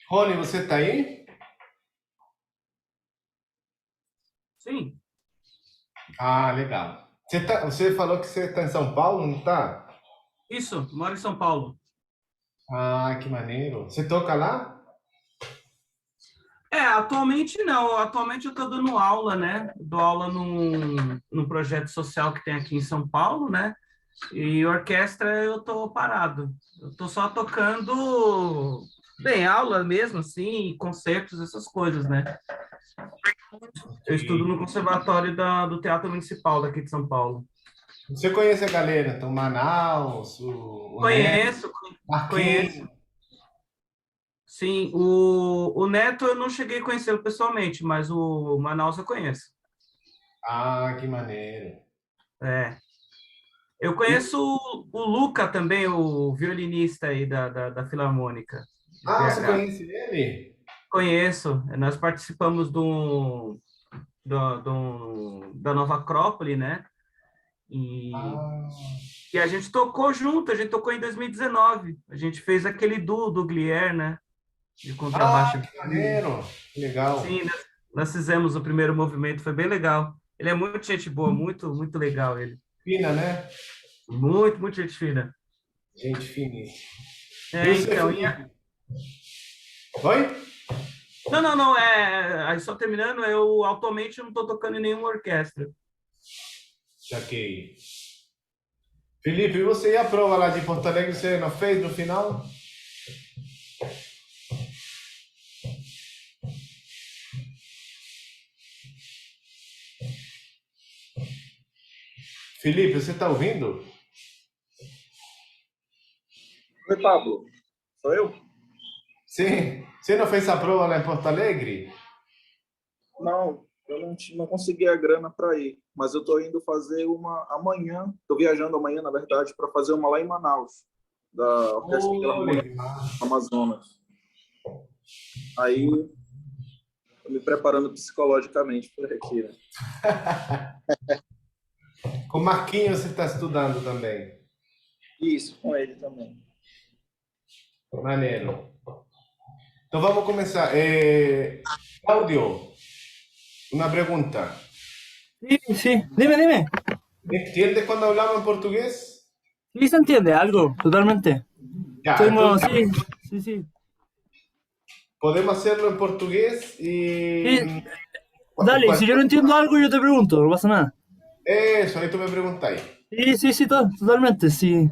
Rony, você tá aí? Sim, Ah, legal. Você falou que você tá em São Paulo, não tá? isso, moro em São Paulo. Ah, que maneiro. Você toca lá? Atualmente não, atualmente eu estou dando aula, né? Dou aula num projeto social que tem aqui em São Paulo, né? E orquestra eu estou parado. Eu estou só tocando, bem, aula mesmo, assim, concertos, essas coisas, né? Eu estudo Que... no Conservatório do Teatro Municipal daqui de São Paulo. Você conhece a galera? Então, Manaus, o Neto, Conheço, conheço. Marquinhos. Sim, o Neto eu não cheguei a conhecê-lo pessoalmente, mas o Manaus eu conheço. Ah, que maneiro. É. Eu E- conheço o Luca também, o violinista aí da Filarmônica de Ah, você BH. conhece ele? Conheço, nós participamos da Nova Acrópole, né? Ah, E a gente tocou junto, a gente tocou em 2019. A gente fez aquele duo do Glier, né? De ah, contrabaixo e que violino. maneiro. Que legal. Sim, nós fizemos o primeiro movimento, foi bem legal. Ele é muito gente boa, muito, muito legal ele. Fina, né? Muito, muito gente fina. Gente finíssima. E É, você, então, Felipe? Oi? não, não, não, aí só terminando, eu atualmente não estou tocando em nenhuma orquestra. Saquei. Felipe, e você e a prova lá de Porto Alegre, você não fez no final? Felipe, você tá ouvindo? Oi, Pablo. Sou eu? Sim. Você não fez a prova lá em Porto Alegre? Não, eu não consegui a grana para ir, mas eu estou indo fazer uma amanhã. Estou viajando amanhã, na verdade, para fazer uma lá em Manaus, da Orquestra Oh, Filarmônica legal. do Amazonas. Aí, estou me preparando psicologicamente por aqui, né? Com Marquinhos você está estudando também. Isso, com ele também. Maneiro. Então vamos começar. Claudio, una pregunta. Sí, sí, dime, dime. ¿Entiende cuando hablamos en portugués? Sí, se entiende algo, totalmente. Ya, Tengo, entonces sí, sí, sí. podemos hacerlo en portugués y Sí, dale, si yo no entiendo algo, yo te pregunto, no pasa nada. eso, ahí tú me preguntáis. Sí, sí, sí, totalmente, sí.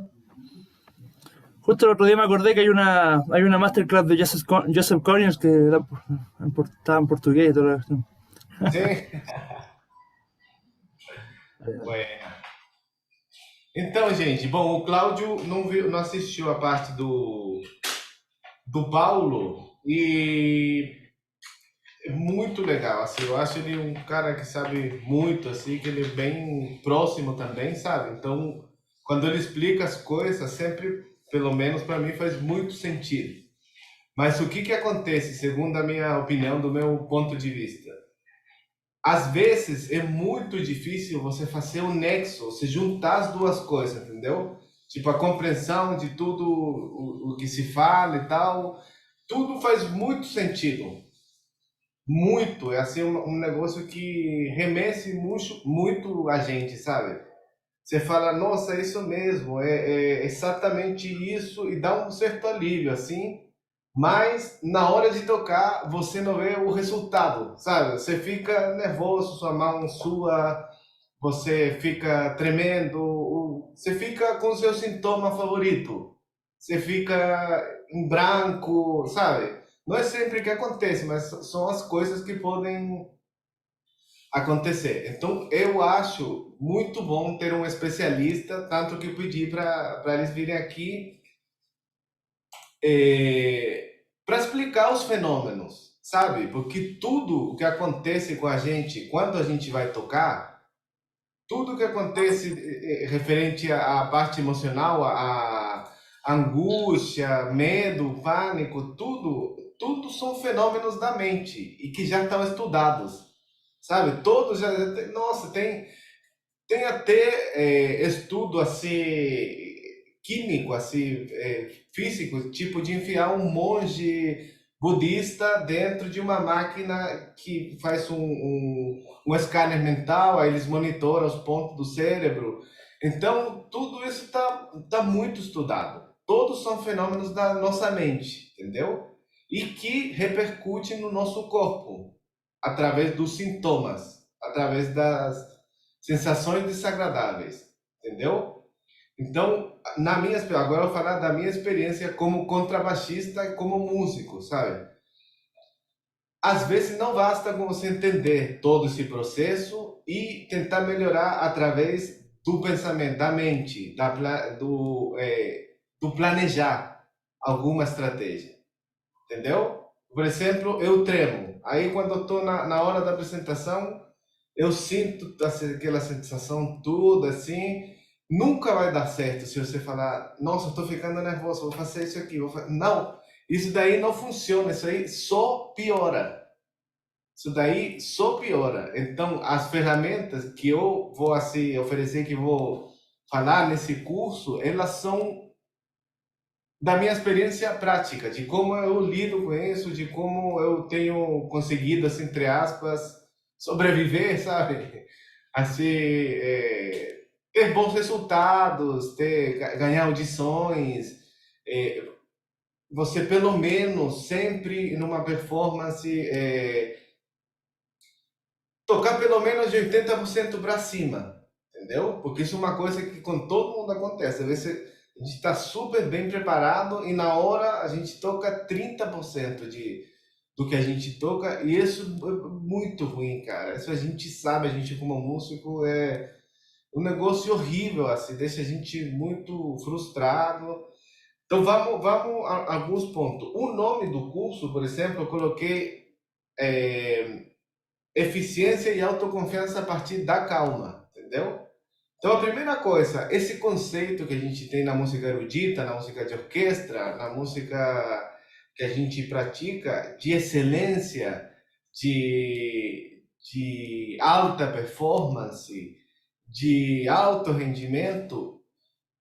Justo el otro día me acordé que hay una masterclass de Joseph Collins que estaba en portugués y toda la cuestión. Sí. Bueno. Então, gente, bom, o Cláudio não viu, não assistiu a parte do Paulo e é muito legal, assim, eu acho ele um cara que sabe muito, assim, que ele é bem próximo também, sabe? Então, quando ele explica as coisas, sempre, pelo menos para mim, faz muito sentido. Mas o que que acontece, segundo a minha opinião, do meu ponto de vista? Às vezes é muito difícil você fazer o nexo, você juntar as duas coisas, entendeu? Tipo, a compreensão de tudo o que se fala e tal, tudo faz muito sentido. Muito, é assim um negócio que remece muito, muito a gente, sabe? Você fala, nossa, é isso mesmo, é exatamente isso, e dá um certo alívio, assim, mas na hora de tocar, você não vê o resultado, sabe? Você fica nervoso, sua mão sua, você fica tremendo, você fica com o seu sintoma favorito, você fica em branco, sabe? Não é sempre que acontece, mas são as coisas que podem acontecer. Então, eu acho muito bom ter um especialista, tanto que pedi para eles virem aqui para explicar os fenômenos, sabe? Porque tudo o que acontece com a gente quando a gente vai tocar, tudo que acontece referente à parte emocional, à angústia, medo, pânico, tudo são fenômenos da mente e que já estão estudados, sabe? Todos já, nossa, tem até estudo assim químico, assim, físico, tipo de enfiar um monge budista dentro de uma máquina que faz um scanner mental, aí eles monitoram os pontos do cérebro. Então, tudo isso tá muito estudado. Todos são fenômenos da nossa mente, entendeu? E que repercutem no nosso corpo, através dos sintomas, através das sensações desagradáveis, entendeu? Então, agora eu vou falar da minha experiência como contrabaixista e como músico, sabe? Às vezes não basta com você entender todo esse processo e tentar melhorar através do pensamento, da mente, do planejar alguma estratégia, entendeu? Por exemplo, eu tremo. Aí quando eu estou na hora da apresentação, eu sinto aquela sensação toda assim. Nunca vai dar certo se você falar, nossa, eu estou ficando nervoso, vou fazer isso aqui. Não, isso daí não funciona, isso aí só piora. Isso daí só piora. Então, as ferramentas que eu vou assim, oferecer, que vou falar nesse curso, elas são da minha experiência prática, de como eu lido com isso, de como eu tenho conseguido, assim, entre aspas, sobreviver, sabe? Assim, ter bons resultados, ganhar audições, você pelo menos sempre numa performance tocar pelo menos de 80% para cima, entendeu? Porque isso é uma coisa que com todo mundo acontece. Às vezes a gente está super bem preparado e na hora a gente toca 30% do que a gente toca, e isso é muito ruim, cara. Isso a gente sabe, a gente como músico é um negócio horrível, assim, deixa a gente muito frustrado. Então vamos a alguns pontos. O nome do curso, por exemplo, eu coloquei eficiência e autoconfiança a partir da calma, entendeu? Então a primeira coisa, esse conceito que a gente tem na música erudita, na música de orquestra, na música que a gente pratica, de excelência, de alta performance, de alto rendimento,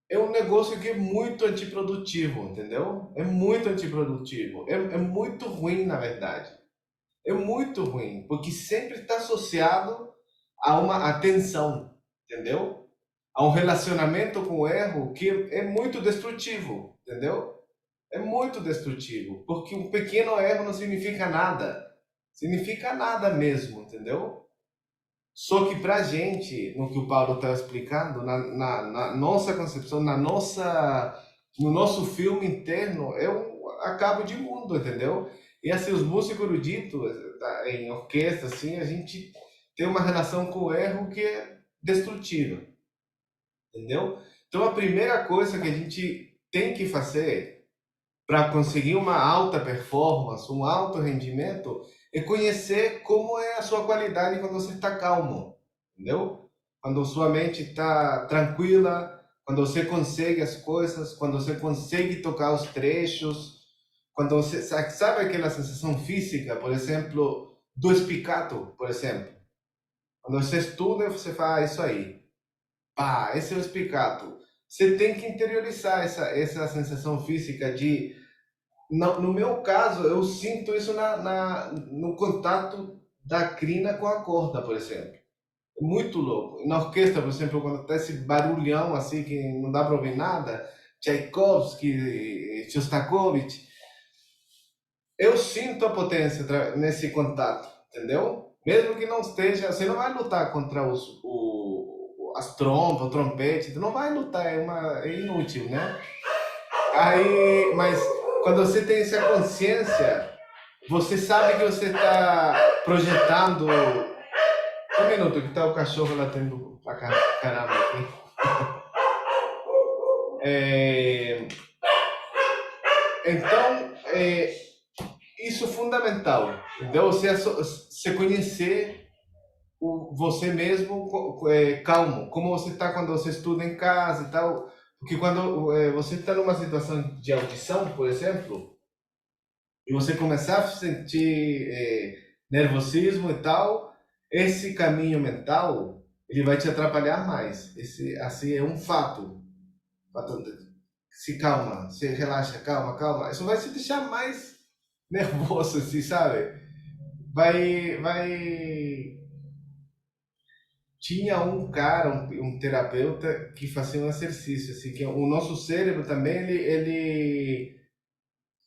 é um negócio que é muito antiprodutivo, entendeu? É muito antiprodutivo. É muito ruim, na verdade. É muito ruim, porque sempre está associado a uma atenção, entendeu? A um relacionamento com o erro que é muito destrutivo, entendeu? É muito destrutivo, porque um pequeno erro não significa nada. Significa nada mesmo, entendeu? Só que pra gente, no que o Paulo está explicando, na nossa concepção, no nosso filme interno, é um acabo de mundo, entendeu? E assim, os músicos eruditos, em orquestra, assim, a gente tem uma relação com o erro que é destrutiva, entendeu? Então a primeira coisa que a gente tem que fazer para conseguir uma alta performance, um alto rendimento, é conhecer como é a sua qualidade quando você está calmo, entendeu? Quando sua mente está tranquila, quando você consegue as coisas, quando você consegue tocar os trechos, quando você sabe aquela sensação física, por exemplo, do spiccato, por exemplo. Quando você estuda, você fala isso aí. Pá, esse é o spiccato. Você tem que interiorizar essa sensação física de no meu caso, eu sinto isso no contato da crina com a corda, por exemplo. É muito louco. Na orquestra, por exemplo, quando tá esse barulhão assim que não dá para ouvir nada, Tchaikovsky, Shostakovich, eu sinto a potência nesse contato, entendeu? Mesmo que não esteja, você não vai lutar contra as trompas, o trompete, você não vai lutar, é inútil, né? Aí, mas quando você tem essa consciência, você sabe que você está projetando. Um minuto, que tá o cachorro latendo pra caramba aqui. Então, isso é fundamental, entendeu? Você conhecer você mesmo calmo, como você está quando você estuda em casa e tal. Porque quando você está numa situação de audição, por exemplo, e você começar a sentir nervosismo e tal, esse caminho mental ele vai te atrapalhar mais. Esse assim é um fato. Se calma, se relaxa, calma, calma. Isso vai te deixar mais nervoso, assim, sabe? Vai. Tinha um cara, um terapeuta, que fazia um exercício, assim, que o nosso cérebro também, ele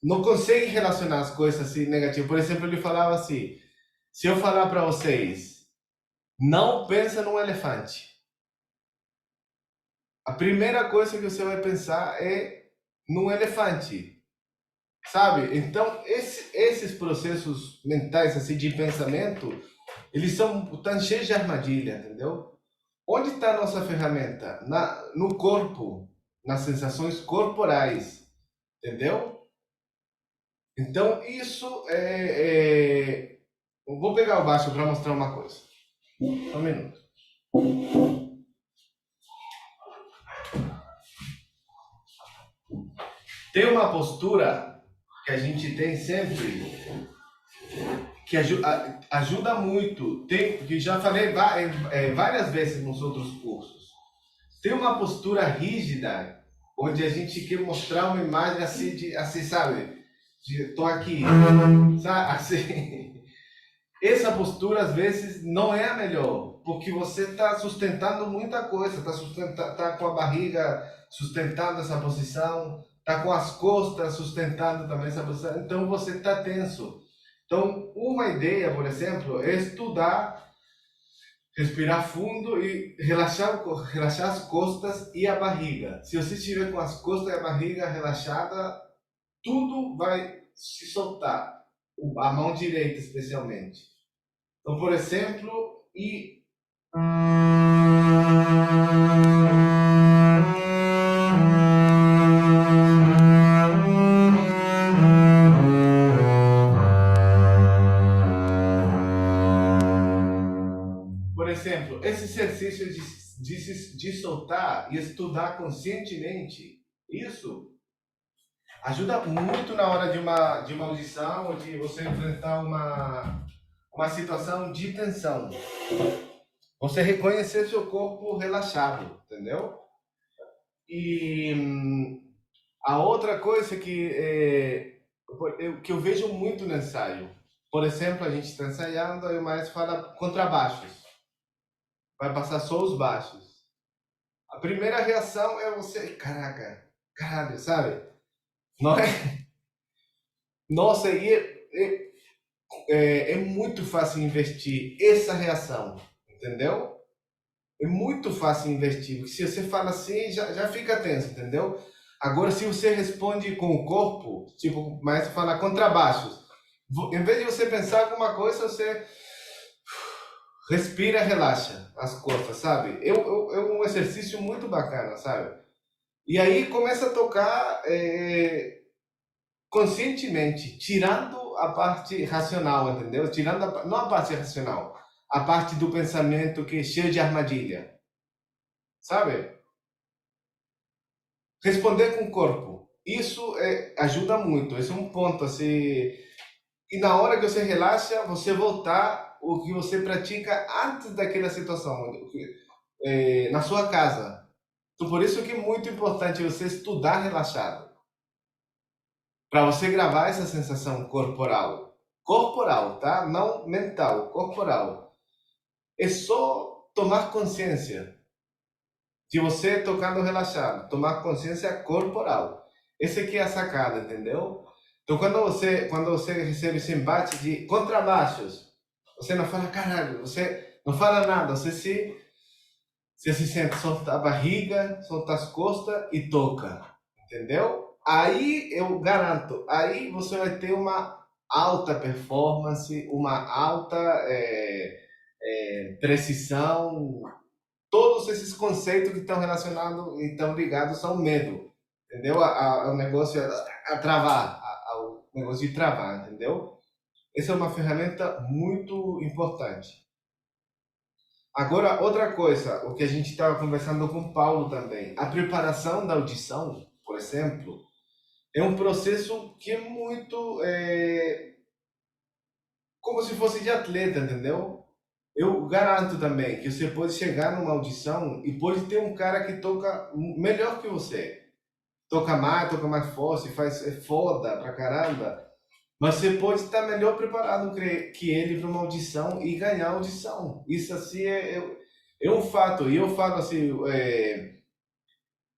não consegue relacionar as coisas assim negativas. Por exemplo, ele falava assim: se eu falar para vocês, não pensa num elefante, a primeira coisa que você vai pensar é num elefante, sabe? Então, esses processos mentais assim de pensamento, eles são tão cheios de armadilha, entendeu? Onde está a nossa ferramenta? No corpo, nas sensações corporais, entendeu? Então, isso eu vou pegar o baixo para mostrar uma coisa. Só um minuto. Tem uma postura que a gente tem sempre que ajuda muito. Que já falei várias vezes nos outros cursos. Tem uma postura rígida, onde a gente quer mostrar uma imagem assim, sabe? Tô aqui, sabe? Assim. Essa postura, às vezes, não é a melhor, porque você está sustentando muita coisa, tá com a barriga sustentando essa posição, tá com as costas sustentando também essa posição, então você está tenso. Então, uma ideia, por exemplo, é estudar, respirar fundo e relaxar as costas e a barriga. Se você estiver com as costas e a barriga relaxada, tudo vai se soltar, a mão direita especialmente. Então, por exemplo, esse exercício de soltar e estudar conscientemente, isso ajuda muito na hora de uma audição ou de você enfrentar uma situação de tensão. Você reconhecer seu corpo relaxado, entendeu? E a outra coisa que eu vejo muito no ensaio, por exemplo, a gente está ensaiando, aí o maestro fala contrabaixos, vai passar só os baixos. A primeira reação é você, caraca, caralho, sabe? Não é? Nossa, é muito fácil investir essa reação, entendeu? É muito fácil investir, porque se você fala assim, já fica tenso, entendeu? Agora, se você responde com o corpo, tipo, mas fala contrabaixos, em vez de você pensar alguma coisa, você respira, relaxa as costas, sabe? É um exercício muito bacana, sabe? E aí começa a tocar conscientemente, tirando a parte racional, entendeu? Tirando não a parte racional, a parte do pensamento que é cheio de armadilha, sabe? Responder com o corpo, isso ajuda muito, esse é um ponto, assim, e na hora que você relaxa, você voltar o que você pratica antes daquela situação, na sua casa. Então, por isso que é muito importante você estudar relaxado, para você gravar essa sensação corporal. Corporal, tá? Não mental, corporal. É só tomar consciência de você tocando relaxado, tomar consciência corporal. Essa aqui é a sacada, entendeu? Então, quando você recebe esse embate de contrabaixos, você não fala caralho, você não fala nada, você se sente, solta a barriga, solta as costas e toca, entendeu? Aí eu garanto, aí você vai ter uma alta performance, uma alta precisão. Todos esses conceitos que estão relacionados e estão ligados ao medo, entendeu? Ao negócio a travar, ao negócio de travar, entendeu? Essa é uma ferramenta muito importante. Agora, outra coisa, o que a gente estava conversando com o Paulo também, a preparação da audição, por exemplo, é um processo que é muito como se fosse de atleta, entendeu? Eu garanto também que você pode chegar numa audição e pode ter um cara que toca melhor que você. Toca mais forte, é foda pra caramba. Mas você pode estar melhor preparado que ele para uma audição e ganhar a audição. Isso assim é um fato. E eu falo assim,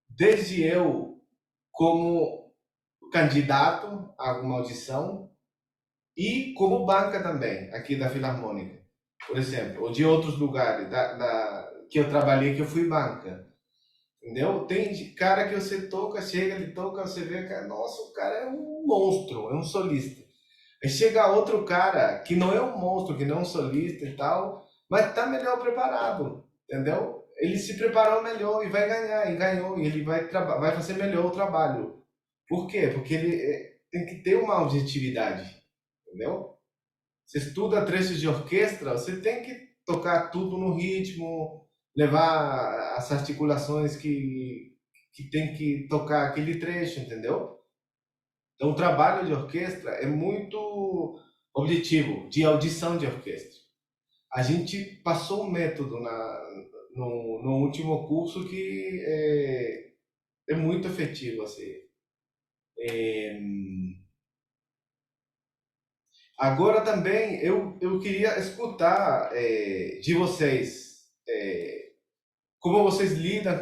desde eu como candidato a alguma audição e como banca também, aqui da Filarmônica, por exemplo, ou de outros lugares que eu trabalhei, que eu fui banca. Entendeu? Tem cara que você toca, chega, ele toca, você vê, cara, nossa, o cara é um monstro, é um solista. Aí chega outro cara que não é um monstro, que não é um solista e tal, mas tá melhor preparado, entendeu? Ele se preparou melhor e vai ganhar, e ganhou, e ele vai fazer melhor o trabalho. Por quê? Porque ele tem que ter uma objetividade, entendeu? Você estuda trechos de orquestra, você tem que tocar tudo no ritmo, levar as articulações que tem que tocar aquele trecho, entendeu? Então, o trabalho de orquestra é muito objetivo, de audição de orquestra. A gente passou um método no último curso que é muito efetivo, assim. Agora também eu queria escutar de vocês como vocês lidam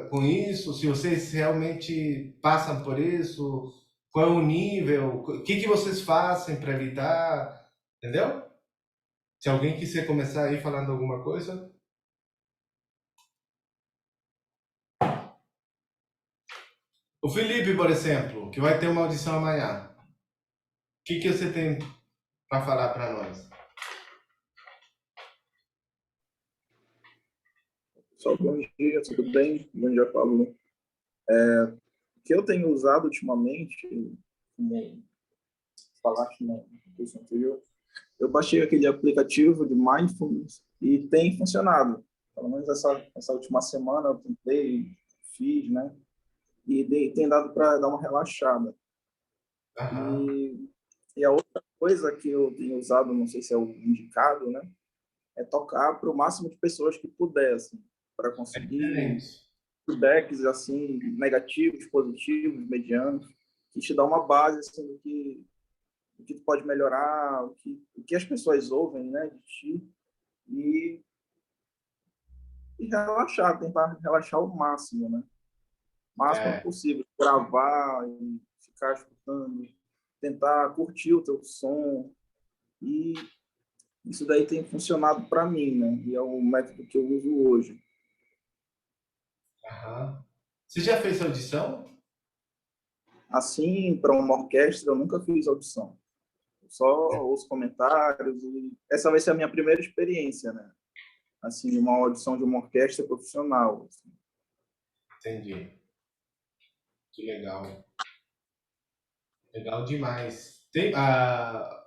com isso, se vocês realmente passam por isso, qual é o nível, o que vocês fazem para evitar, entendeu? Se alguém quiser começar aí falando alguma coisa. O Felipe, por exemplo, que vai ter uma audição amanhã, o que você tem para falar para nós? Só bom dia, tudo bem? Bom dia, Paulo. O que eu tenho usado ultimamente, como falaste no curso anterior, eu baixei aquele aplicativo de Mindfulness e tem funcionado. Pelo menos essa última semana eu tentei, fiz, né? E tem dado para dar uma relaxada. Aham. E a outra coisa que eu tenho usado, não sei se é o indicado, né? É tocar para o máximo de pessoas que puder, assim, para conseguir feedbacks assim, negativos, positivos, medianos, que te dá uma base assim, do que tu pode melhorar, o que as pessoas ouvem, né, de ti, e relaxar, tentar relaxar ao máximo, né? O máximo possível, gravar e ficar escutando, tentar curtir o teu som, e isso daí tem funcionado para mim, né? E é o método que eu uso hoje. Aham. Você já fez audição? Assim, para uma orquestra, eu nunca fiz audição. Eu só ouço comentários e essa vai ser a minha primeira experiência, né? Assim, uma audição de uma orquestra profissional. Assim. Entendi. Que legal. Legal demais. Tem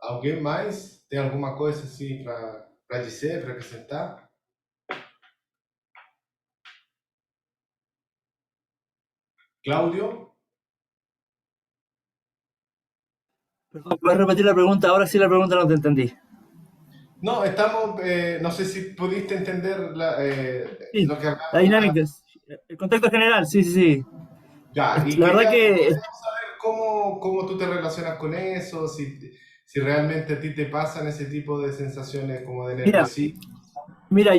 alguém mais? Tem alguma coisa assim para dizer, para acrescentar? Cláudio? Perdón, ¿puedes repetir la pregunta? Ahora sí la pregunta no te entendí. No, no sé si pudiste entender Sí, lo que la hablamos. dinámica, el contexto general, sí, sí, sí. Ya, y La verdad que, queríamos saber cómo tú te relacionas con eso, si realmente a ti te pasan ese tipo de sensaciones como de mira, nerviosismo. mira,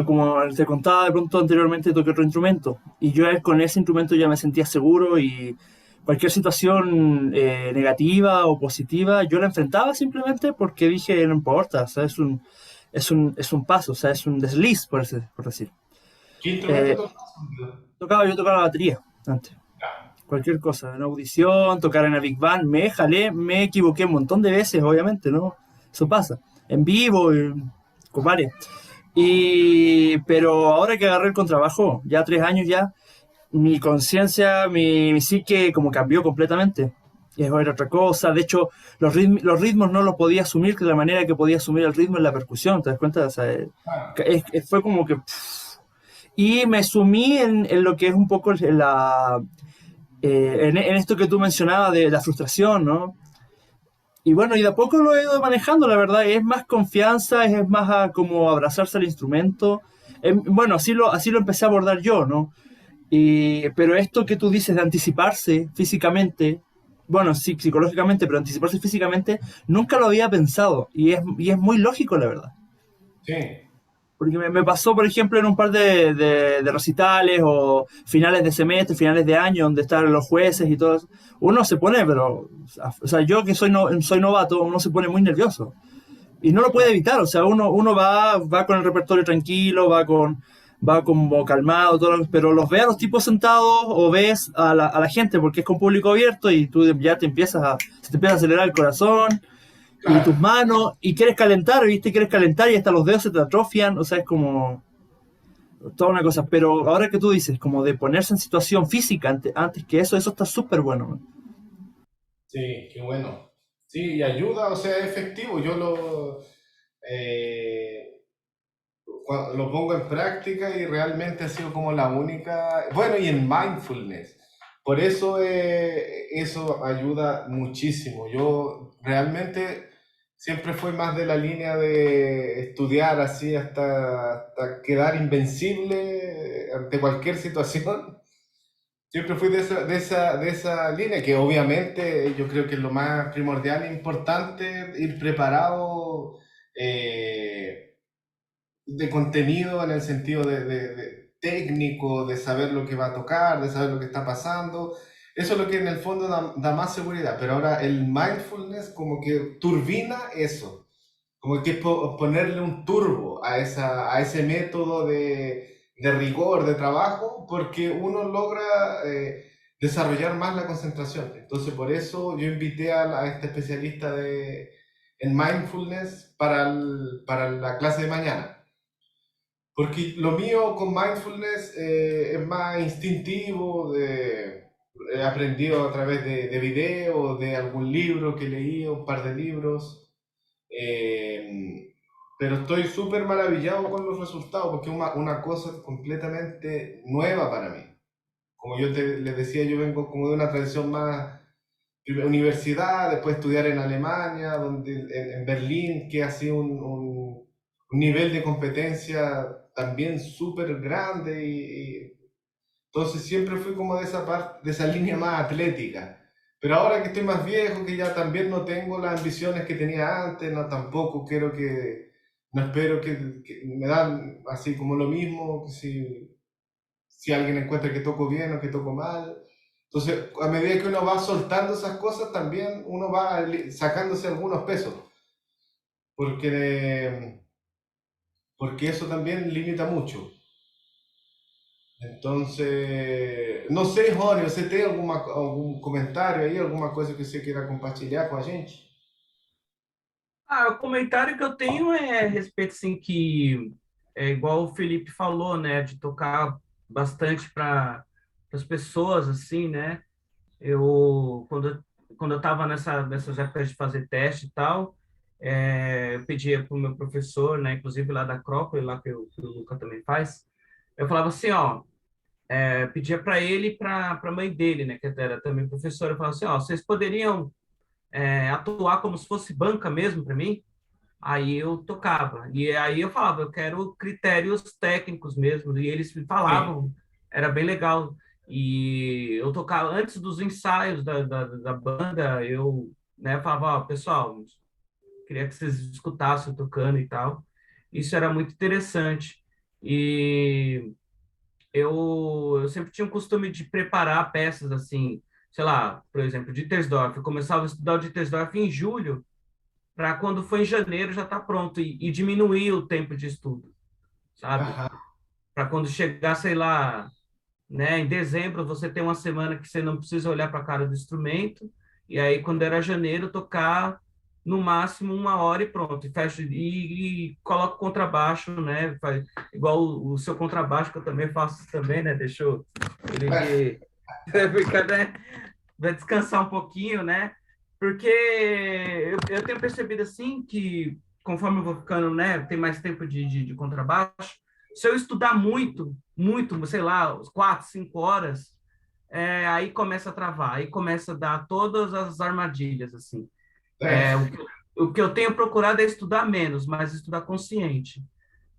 como te contaba de pronto anteriormente, toqué otro instrumento y yo con ese instrumento ya me sentía seguro y cualquier situación negativa o positiva yo la enfrentaba simplemente porque dije, no importa, o sea, es un paso, o sea, es un desliz, por decir. ¿Qué instrumento Eh, tocas? yo tocaba la batería antes. Ya. Cualquier cosa, en audición, tocar en la Big Band, me jalé, me equivoqué un montón de veces, obviamente, ¿no? Eso pasa. En vivo, con varias. Pero ahora que agarré el contrabajo, ya 3 años ya, mi conciencia, mi psique como cambió completamente. Era otra cosa. De hecho, los ritmos no los podía asumir de la manera que podía asumir el ritmo en la percusión, ¿te das cuenta? O sea, fue como que... Y me sumí en lo que es un poco en esto que tú mencionabas de la frustración, ¿no? Y bueno, y de a poco lo he ido manejando, la verdad, es más confianza, es más como abrazarse al instrumento. Bueno, así lo empecé a abordar yo, ¿no? Pero esto que tú dices de anticiparse físicamente, bueno, sí, psicológicamente, pero anticiparse físicamente, nunca lo había pensado. Y es muy lógico, la verdad. Sí, Porque me pasó, por ejemplo, en un par de recitales o finales de semestre, finales de año, donde están los jueces y todo eso. Uno se pone, pero, o sea, yo que soy novato, uno se pone muy nervioso. Y no lo puede evitar, o sea, uno va con el repertorio tranquilo, va como calmado, pero los ves a los tipos sentados o ves a la gente porque es con público abierto y tú ya se te empieza a acelerar el corazón y tus claro. manos y quieres calentar, ¿viste? Quieres calentar y hasta los dedos se te atrofian, o sea, es como toda una cosa. Pero ahora que tú dices, como de ponerse en situación física antes que eso está súper bueno, man. Sí, qué bueno. Sí, y ayuda, o sea, es efectivo. Yo eh, lo pongo en práctica y realmente ha sido como la única, bueno, y en mindfulness. Por eso eso ayuda muchísimo. Yo realmente siempre fui más de la línea de estudiar así hasta quedar invencible ante cualquier situación. Siempre fui de esa línea, que obviamente yo creo que es lo más primordial e importante, ir preparado de contenido en el sentido de técnico, de saber lo que va a tocar, de saber lo que está pasando. Eso es lo que en el fondo da más seguridad, pero ahora el mindfulness como que turbina eso, como que ponerle un turbo a ese método de rigor, de trabajo, porque uno logra desarrollar más la concentración. Entonces, por eso yo invité a este especialista en mindfulness para la clase de mañana. Porque lo mío con mindfulness es más instintivo, he aprendido a través de videos, de algún libro que leí, un par de libros. Eh, pero estoy súper maravillado con los resultados porque es una cosa completamente nueva para mí. Como les decía, yo vengo como de una tradición más universidad, después estudiar en Alemania, en Berlín, que ha sido un nivel de competencia también súper grande entonces siempre fui como de esa parte, de esa línea más atlética. Pero ahora que estoy más viejo, que ya también no tengo las ambiciones que tenía antes, no tampoco quiero no espero que me dan así como lo mismo, que si alguien encuentra que toco bien o que toco mal. Entonces, a medida que uno va soltando esas cosas, también uno va sacándose algunos pesos, porque, porque eso también limita mucho. Entonces, não sei, Rony, você tem algum comentário aí, alguma coisa que você queira compartilhar com a gente? Ah, o comentário que eu tenho é a respeito, assim, que é igual o Felipe falou, né, de tocar bastante para as pessoas, assim, né? Quando eu estava nessas épocas de fazer teste e tal, eu pedia para o meu professor, né, inclusive lá da Acrópole, lá que o Luca também faz, eu falava assim, ó, pedia para ele e para a mãe dele, né, que era também professora, eu falava assim, ó, vocês poderiam atuar como se fosse banca mesmo para mim? Aí eu tocava. E aí eu falava, eu quero critérios técnicos mesmo. E eles me Sim, falavam, era bem legal. E eu tocava, antes dos ensaios da banda, eu, né, falava, ó, pessoal, queria que vocês escutassem eu tocando e tal. Isso era muito interessante. E eu sempre tinha o costume de preparar peças assim, sei lá, por exemplo, Dittersdorf. Eu começava a estudar o Dittersdorf em julho, para quando for em janeiro já estar pronto e diminuir o tempo de estudo, sabe? aham. Para quando chegar, sei lá, né, em dezembro você tem uma semana que você não precisa olhar para a cara do instrumento, e aí quando era janeiro tocar no máximo 1 hora e pronto, e fecha e coloca o contrabaixo, né? Faz, igual o seu contrabaixo que eu também faço também, né? Deixou ele de ficar, né? Vai descansar um pouquinho, né? Porque eu tenho percebido assim que conforme eu vou ficando, né, tem mais tempo de contrabaixo, se eu estudar muito, muito, sei lá, 4, 5 horas, aí começa a travar, aí começa a dar todas as armadilhas, assim. É, É, o que eu tenho procurado é estudar menos, mas estudar consciente,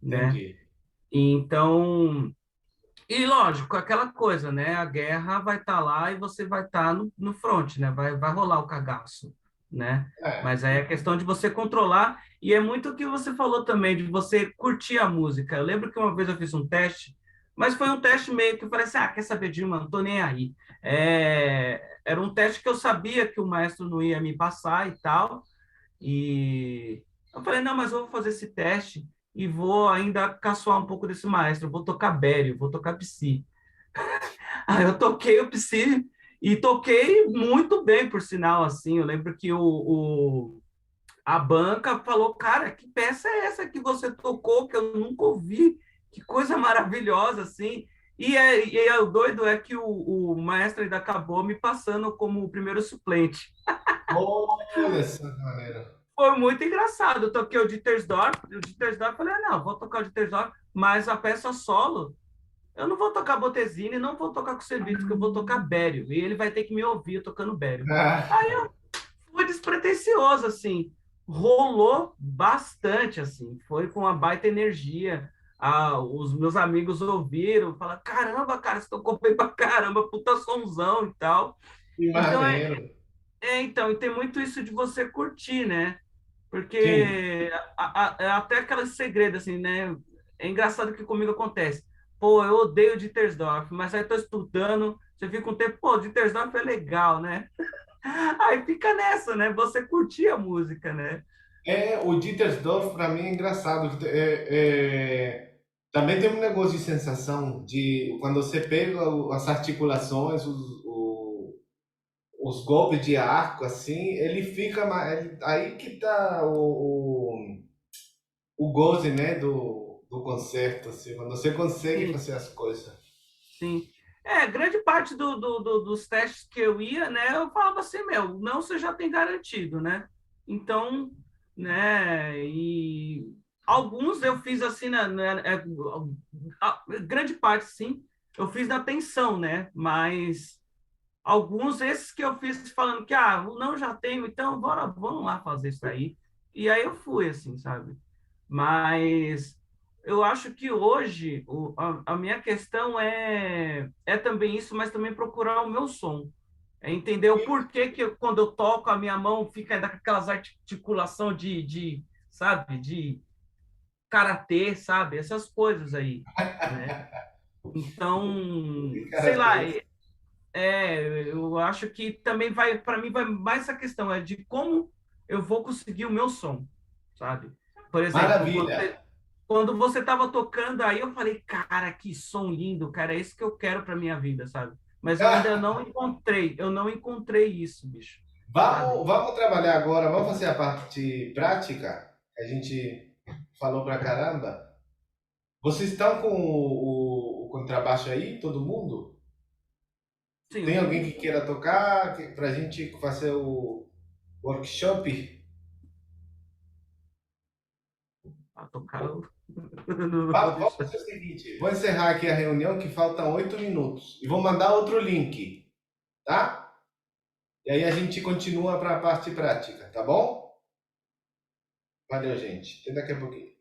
né? entendi. Então, E lógico, aquela coisa, né? A guerra vai estar lá e você vai estar no front, né? Vai rolar o cagaço, né? É, Mas aí é questão de você controlar, e é muito o que você falou também, de você curtir a música. Eu lembro que uma vez eu fiz um teste, mas foi um teste meio que eu falei assim, ah, quer saber, Dilma, não tô nem aí. Era um teste que eu sabia que o maestro não ia me passar e tal, e eu falei, não, mas eu vou fazer esse teste e vou ainda caçoar um pouco desse maestro. Eu vou tocar Bério, vou tocar Psy. Aí eu toquei o Psy e toquei muito bem, por sinal, assim. Eu lembro que a banca falou, cara, que peça é essa que você tocou que eu nunca ouvi? Que coisa maravilhosa, assim. O doido é que o maestro ainda acabou me passando como o primeiro suplente. olha essa maneira. Foi muito engraçado. Eu toquei o Dittersdorf, falei, ah, não, vou tocar o Dittersdorf, mas a peça solo, eu não vou tocar Botesini, não vou tocar com Sebito, eu vou tocar Bério, e ele vai ter que me ouvir tocando Bério. Ah, Aí eu fui despretensioso, assim, rolou bastante, assim, foi com uma baita energia. Ah, os meus amigos ouviram, falaram, caramba, cara, você tocou bem pra caramba, puta sonzão e tal. que Então, maneiro. então, e tem muito isso de você curtir, né? Sim. Porque até aqueles segredos, assim, né? É engraçado que comigo acontece. Pô, eu odeio Dittersdorf, mas aí tô estudando, você fica um tempo, pô, Dittersdorf é legal, né? Aí fica nessa, né? Você curtir a música, né? O Dittersdorf, para mim, é engraçado. Também tem um negócio de sensação de quando você pega as articulações, os golpes de arco, assim, ele fica aí que tá o goze, né, do concerto, assim, quando você consegue Sim, fazer as coisas. sim. Grande parte dos testes que eu ia, né? Eu falava assim, meu, não, você já tem garantido, né? Então, né? E alguns eu fiz assim, grande parte, sim, eu fiz na tensão, né? Mas alguns, esses que eu fiz falando que, ah, não, já tenho, então bora, vamos lá fazer isso aí. E aí eu fui, assim, sabe? Mas eu acho que hoje a minha questão é também isso, mas também procurar o meu som. É entender o porquê que quando eu toco a minha mão fica ainda com aquelas articulação sabe, de karatê, sabe? Essas coisas aí, né? Então, De sei lá, karatê. eu acho que também vai, para mim, vai mais essa questão, é de como eu vou conseguir o meu som, sabe? Por exemplo, Maravilha. quando você estava tocando aí, eu falei, cara, que som lindo, cara, é isso que eu quero para minha vida, sabe? Mas eu não encontrei isso, bicho, sabe? Vamos trabalhar agora, vamos fazer a parte prática, que a gente falou pra caramba. Vocês estão com o contrabaixo aí, todo mundo? Sim, Tem alguém que queira tocar para a gente fazer o workshop? a tocar, Vamos fazer o seguinte: vou encerrar aqui a reunião, que faltam 8 minutos, e vou mandar outro link, tá? E aí a gente continua para a parte prática, tá bom? Valeu, gente. Até daqui a pouquinho.